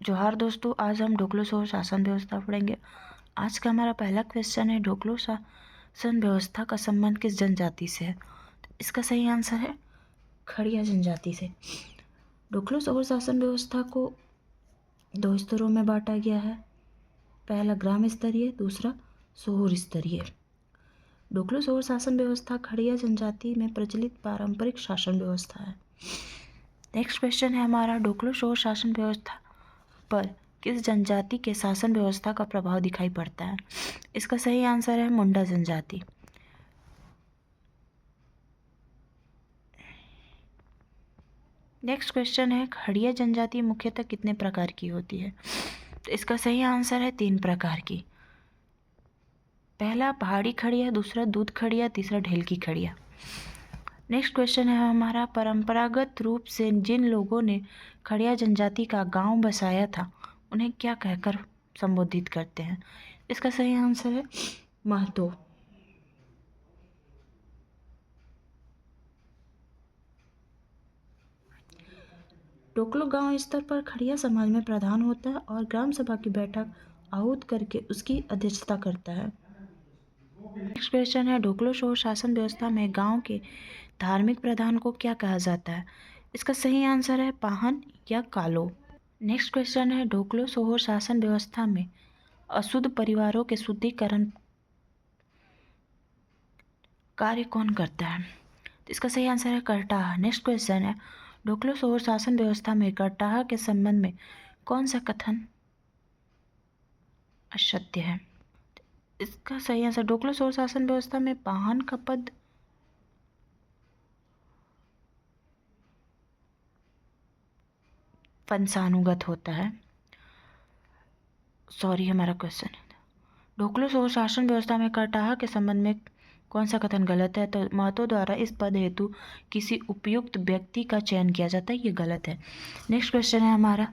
जोहार दोस्तों, आज हम ढोकलो शोर शासन व्यवस्था पढ़ेंगे। आज का हमारा पहला क्वेश्चन है, ढोकलो शासन व्यवस्था का संबंध किस जनजाति से है? तो इसका सही आंसर है खड़िया जनजाति से। ढोकलो शोर शासन व्यवस्था को दो स्तरों में बांटा गया है। पहला ग्राम स्तरीय, दूसरा शोर स्तरीय। ढोकलो शोर शासन व्यवस्था खड़िया जनजाति में प्रचलित पारंपरिक शासन व्यवस्था है। नेक्स्ट क्वेश्चन है हमारा, ढोकलो शोर शासन व्यवस्था पर किस जनजाति के शासन व्यवस्था का प्रभाव दिखाई पड़ता है? इसका सही आंसर है मुंडा जनजाति। नेक्स्ट क्वेश्चन है, खड़िया जनजाति मुख्यतः कितने प्रकार की होती है? तो इसका सही आंसर है 3 प्रकार की। पहला पहाड़ी खड़िया, दूसरा दूध खड़िया, तीसरा ढेलकी खड़िया। नेक्स्ट क्वेश्चन है हमारा, परंपरागत रूप से जिन लोगों ने खड़िया जनजाति का गांव बसाया था उन्हें क्या कहकर संबोधित करते हैं? इसका सही आंसर है महतो। ढोकलो गांव स्तर पर खड़िया समाज में प्रधान होता है और ग्राम सभा की बैठक आहूत करके उसकी अध्यक्षता करता है। नेक्स्ट क्वेश्चन है, ढोकलो शोर शासन व्यवस्था में गांव के धार्मिक प्रधान को क्या कहा जाता है? इसका सही आंसर है पाहन या कालो। नेक्स्ट क्वेश्चन है, ढोकलो शोर शासन व्यवस्था में अशुद्ध परिवारों के शुद्धिकरण कार्य कौन करता है? तो इसका सही आंसर है करटाहा। नेक्स्ट क्वेश्चन है, ढोकलो शोर शासन व्यवस्था में करटाहा के संबंध में कौन सा कथन असत्य है? इसका सही आंसर, ढोकलो शोर शासन व्यवस्था में पाहन का पद वंशानुगत होता है। सॉरी, हमारा क्वेश्चन है ढोकलो शोर शासन व्यवस्था में करटाहा के संबंध में कौन सा कथन गलत है? तो महतो द्वारा इस पद हेतु किसी उपयुक्त व्यक्ति का चयन किया जाता है, ये गलत है। नेक्स्ट क्वेश्चन है हमारा,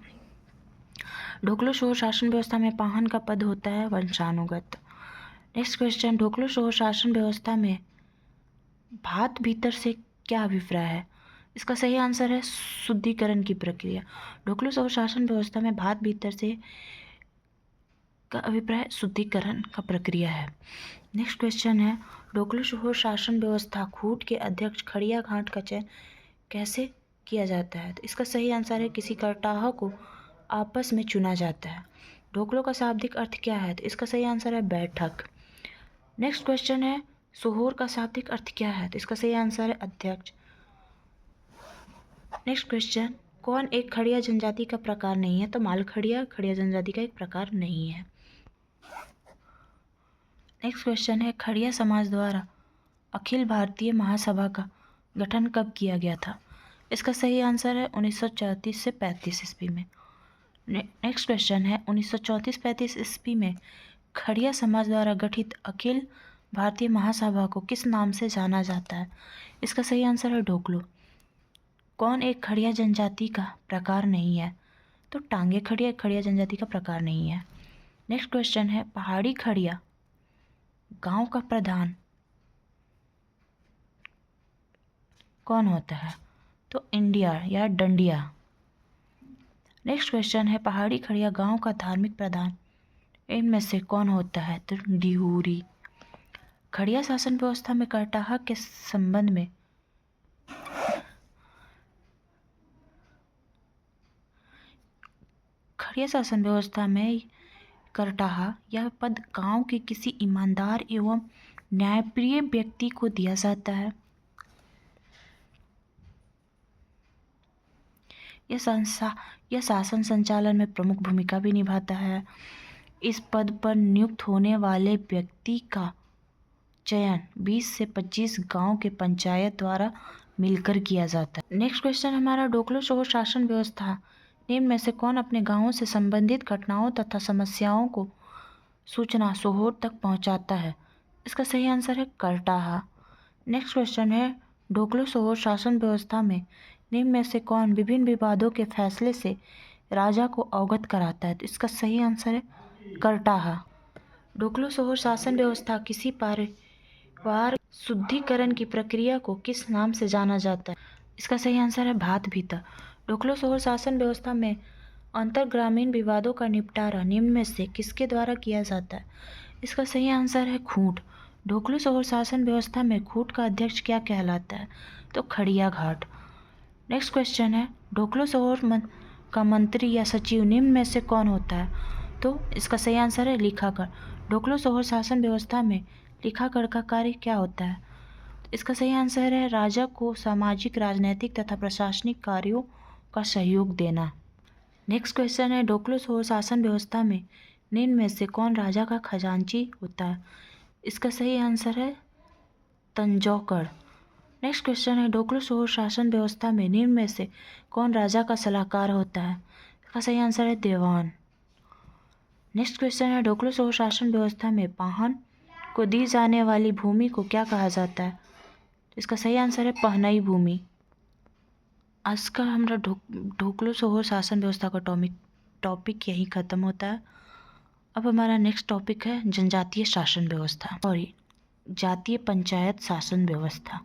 ढोकलो शोर शासन व्यवस्था में पाहन का पद होता है वंशानुगत। नेक्स्ट क्वेश्चन, ढोकलो शोर शासन व्यवस्था में भात भीतर से क्या अभिप्राय है? इसका सही आंसर है शुद्धिकरण की प्रक्रिया। ढोकलो शोर शासन व्यवस्था में भात भीतर से का अभिप्राय शुद्धिकरण का प्रक्रिया है। नेक्स्ट क्वेश्चन है, ढोकलो शोर शासन व्यवस्था खूट के अध्यक्ष खड़िया घाट का चयन कैसे किया जाता है? तो इसका सही आंसर है किसी करटाहा को आपस में चुना जाता है। ढोकलो का शाब्दिक अर्थ क्या है? तो इसका सही आंसर है बैठक। नेक्स्ट क्वेश्चन है, सोहोर का शाब्दिक अर्थ क्या है? तो इसका सही आंसर है अध्यक्ष। नेक्स्ट क्वेश्चन, कौन एक खड़िया जनजाति का प्रकार नहीं है? तो मालखड़िया खड़िया जनजाति का एक प्रकार नहीं है। नेक्स्ट क्वेश्चन है, खड़िया समाज द्वारा अखिल भारतीय महासभा का गठन कब किया गया था? इसका सही आंसर है 1934 से 35 ईस्वी में। नेक्स्ट क्वेश्चन है, 1934-35 ईस्वी में खड़िया समाज द्वारा गठित अखिल भारतीय महासभा को किस नाम से जाना जाता है? इसका सही आंसर है ढोकलो। कौन एक खड़िया जनजाति का प्रकार नहीं है? तो टांगे खड़िया खड़िया जनजाति का प्रकार नहीं है। नेक्स्ट क्वेश्चन है, पहाड़ी खड़िया गांव का प्रधान कौन होता है? तो इंडिया या डंडिया। नेक्स्ट क्वेश्चन है, पहाड़ी खड़िया गांव का धार्मिक प्रधान इनमें से कौन होता है? तो डिहूरी। खड़िया शासन व्यवस्था में करटाहा के संबंध में खड़िया शासन व्यवस्था में करटाहा यह पद गांव के किसी ईमानदार एवं न्यायप्रिय व्यक्ति को दिया जाता है। यह शासन संचालन में प्रमुख भूमिका भी निभाता है। इस पद पर नियुक्त होने वाले व्यक्ति का चयन 20 से 25 गांव के पंचायत द्वारा मिलकर किया जाता है। नेक्स्ट क्वेश्चन हमारा, ढोकलो शोर शासन व्यवस्था निम्न में से कौन अपने गांवों से संबंधित घटनाओं तथा समस्याओं को सूचना सोहोर तक पहुंचाता है? इसका सही आंसर है करटाहा। नेक्स्ट क्वेश्चन है, ढोकलो शोर शासन व्यवस्था में निम्न में से कौन विभिन्न विवादों के फैसले से राजा को अवगत कराता है? तो इसका सही आंसर है करटाहा। ढोकलो शोर शासन व्यवस्था किसी परिवार शुद्धिकरण की प्रक्रिया को किस नाम से जाना जाता है? इसका सही आंसर है भात भीतर। ढोकलो शोर शासन व्यवस्था में अंतरग्रामीण विवादों का निपटारा निम्न में से किसके द्वारा किया जाता है? इसका सही आंसर है खूंट। ढोकलो शोर शासन व्यवस्था में खूंट का अध्यक्ष क्या कहलाता है? तो खड़िया घाट। नेक्स्ट क्वेश्चन है, ढोकलो शोर का मंत्री या सचिव निम्न में से कौन होता है? तो इसका सही आंसर है लेखाकार। ढोकलो शोर शासन व्यवस्था में लेखाकार का कार्य क्या होता है? इसका सही आंसर है राजा को सामाजिक, राजनीतिक तथा प्रशासनिक कार्यों का सहयोग देना। नेक्स्ट क्वेश्चन है, ढोकलो शोर शासन व्यवस्था में निम्न में से कौन राजा का खजांची होता है? इसका सही आंसर है तंजौकर। नेक्स्ट क्वेश्चन है, ढोकलो शोर शासन व्यवस्था में निम्न में से कौन राजा का सलाहकार होता है? इसका सही आंसर है देवान। नेक्स्ट क्वेश्चन है, ढोकलो शोर शासन व्यवस्था में पाहन को दी जाने वाली भूमि को क्या कहा जाता है? इसका सही आंसर है पहनई भूमि। आज का हमारा ढोकलो शोर शासन व्यवस्था का टॉपिक यही खत्म होता है। अब हमारा नेक्स्ट टॉपिक है जनजातीय शासन व्यवस्था, सॉरी जातीय पंचायत शासन व्यवस्था।